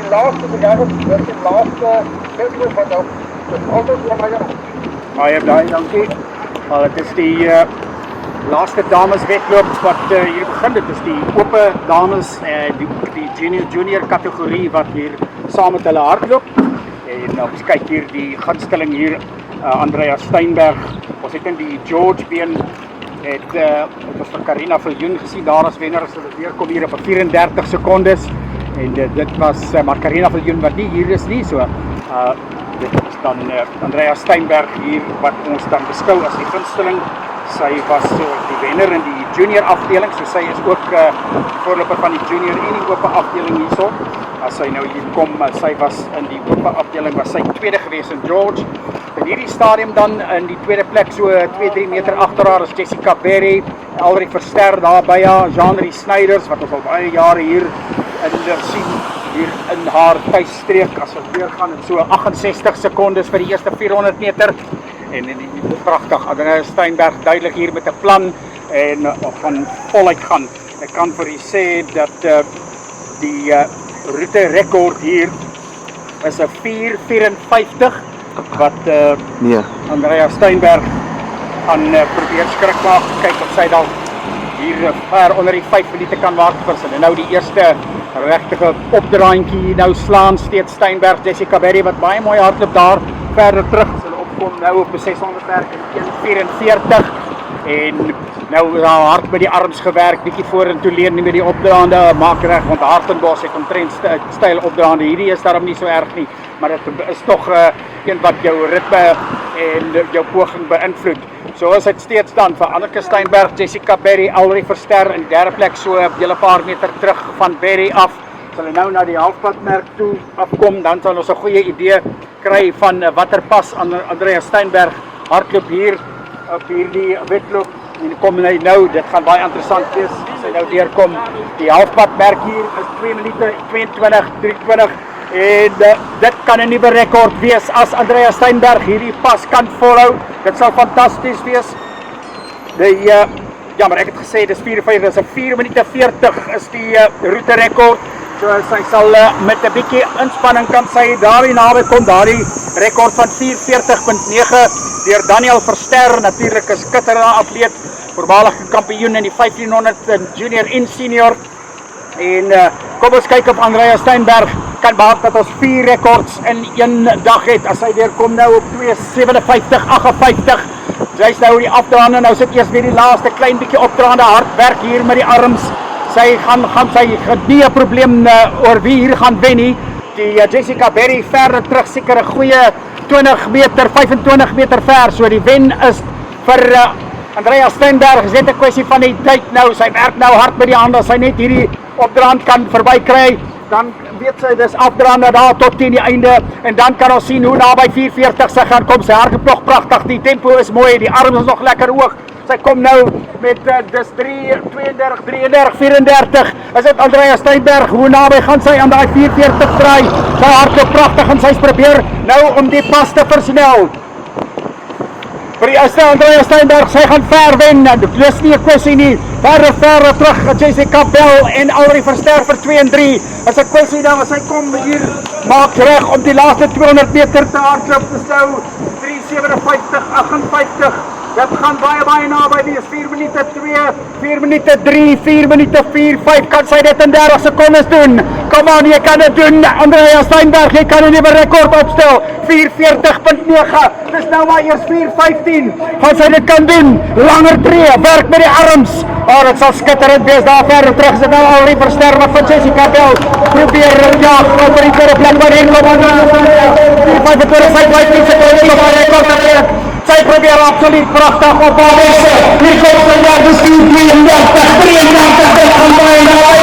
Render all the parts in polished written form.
Die laatste begaven, die laatste wedstrijd van jou. Dat is altijd van mij. Baie baie dankie. Dit is die laaste dameswedloop wat hier begin. Dit is die ope dames die junior kategorie wat hier saam met hulle hardloop. En ons kyk hier die gunsteling hier Andrea Steinberg. Ons het in die George been het was vir Karina Viljoen gesien daar as wenner as hulle weer kom hier op 34 sekondes. En dit was maar Karina Viljoen wat nie hier is nie, so dit is dan Andrea Steinberg hier wat ons dan beskou as die gunsteling. Sy was die wenner in die junior afdeling, so sy is ook die voorloper van die junior en die ope afdeling hierso. As sy nou hier kom, sy was in die ope afdeling, was sy tweede gewees in George. In hierdie stadium dan in die tweede plek, so 2-3 meter agter haar is Jessica Berry, Alrie Verster daar by haar, Jean-Marie Snyders wat ons al baie jare hier sien, hier in haar tuisstreek, as ons weer gaan in so 68 sekondes vir die eerste 400 meter. En die pragtig, Andrea Steinberg duidelik hier met 'n plan en gaan voluit gaan. Ek kan vir u sê dat die route rekord hier is 'n 4:54 wat Andrea Steinberg gaan probeer skrik maak, kyk of sy dalk hier ver onder die 5 minute kan waak vir sy. En nou die eerste regtige opdraantjie nou slaan steeds Steinberg, Jessica Berry wat baie mooi hardloop daar verder terug. Hulle opkom nou op 'n 600 werk in 1:44 en nou is haar hard met die arms gewerk, bietjie vorentoe leun nie met die opdraande, maak reg, want Hartenbos het omtrent styl opdraande. Hierdie is daarom nie so erg nie, maar dit is tog een wat jou ritme en jou poging beïnvloed. So is dit steeds dan vir Anneke Steinberg, Jessica Berry, Alrie Verster in die derde plek, so 'n hele paar meter terug van Berry af. As hulle nou na die halfpadmerk toe afkom, dan sal ons 'n goeie idee kry van watter pas Andrea Steinberg hardloop hier op hierdie wedloop. En kom hy nou, dit gaan baie interessant wees as hy nou deurkom. Die halfpadmerk hier is 2 minute 22:23 en dit kan 'n nuwe rekord wees as Andrea Steinberg hierdie pas kan volhou. Dit sal fantasties wees. Ja, maar ek het gesê dis 4:45, dis 'n 4 minute 40 is die route rekord. So sy sal met 'n bietjie inspanning kan sy daarin naby kom, daardie rekord van 4:40.9 deur Daniel Verster, natuurlik 'n skitterende atleet, voormalige kampioen in die 1500 in junior en senior. En kom ons kyk of Andrea Steinberg kan maak dat ons 4 rekords in een dag het. As hy deurkom nou op 2:57.58. Sy's nou die afdraande, nou sit eers weer die laaste klein bietjie opdraande, hard werk hier met die arms. Sy gaan sy nie 'n probleem oor wie hier gaan wen nie. Die Jessica Berry verder terug, seker 'n goeie 20 meter, 25 meter ver. So die wen is vir Andrea Steinberg. Is net 'n kwessie van die tyd nou. Sy werk nou hard met die hande. As sy net hierdie opdraand kan verby kry, dan weet sy dis afdraande daar tot teen die einde. En dan kan ons sien hoe naby 4:40 sy gaan kom. Sy hardloop nog pragtig. Die tempo is mooi. Die arms is nog lekker hoog. Sy kom nou met dis 32, 33, 34. Is dit Andrea Steinberg? Hoe naby gaan sy aan daai 4:40 draai? Sy hardloop pragtig en sy's probeer nou om die pas te versnel. Vir die eerste Andrea Steinberg, sy gaan ver wen. Dis nie 'n kwessie nie. Verder terug Jessica Bell en Alrie Verster vir 2 en 3. Is 'n kwessie dan as sy kom hier maak reg om die laaste 200 meter te hardloop. Dis nou 3:57.58. Dit gaan baie naby wees. 4 minute 2, 4 minute 3, 4 minute 4, 5. Kan sy dit in 30 sekondes doen? Kom aan, jy kan dit doen. Andrea Steinberg, jy kan 'n nuwe rekord opstel. 4:40.9. Dis nou maar eers 4:15. Gaan sy dit kan doen? Langer tree, werk met die arms. Dit sal skitterend wees daar verder terug. Is dit nou Alrie Verster wat van Jessica Bell probeer jaag oor die tweede plek by die kom aan. 4:25 sekondes om haar rekord te breek. Sy probeer absoluut pragtig op haar weg. Hier kom sy daar, dis 33, 33, dit gaan baie naby.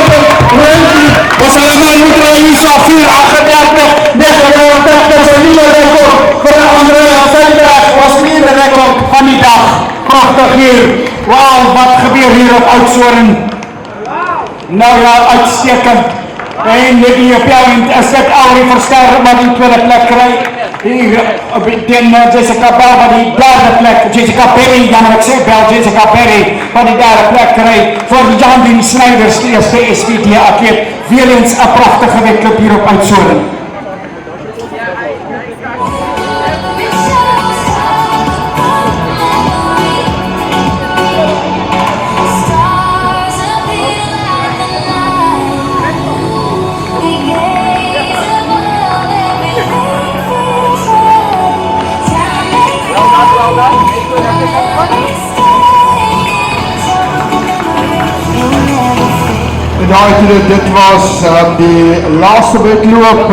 Ons allemaal moet realize 4:38, 39, is 'n nuwe rekord vir Andrea Steinberg, was weer 'n rekord van die dag. Pragtig hier. Wauw, wat gebeur hier op Oudtshoorn? Nou ja, uitstekend. En Nicky Appellant is dit Arie Verster wat die tweede plek kry. Hier teen Jessica Bell wat die derde plek, Jessica Perry, dan moet ek sê Bell, Jessica Perry wat die derde plek kry vir Jan Snyders, die eerste SVT atleet. Weer eens 'n pragtige wedloop hier op Oudtshoorn. Dit was die laaste wedloop